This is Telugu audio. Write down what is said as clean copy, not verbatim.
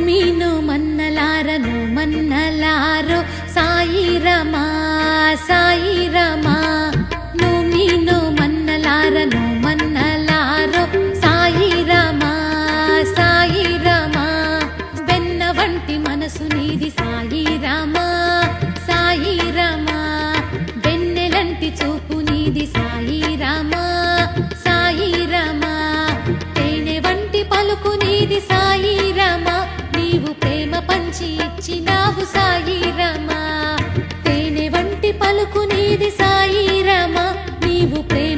మీను మన్నలారను మన్నలారో సాయి రమా సాయి రమా మీను మన్నలారను మన్నలారో సాయి రమా సాయి రమా వెన్న వంటి మనసు నీది సాయి రమా సాయి రమా వెన్నెలంటి చూపు నీది సాయి రమా సాయి రమా తేనె వంటి పలుకు నీది సాయి రమా నీవు ప్రేమ పంచి ఇచ్చినావు సాయి రమా తేనె వంటి పలుకు నీది సాయి రమా నీవు ప్రేమ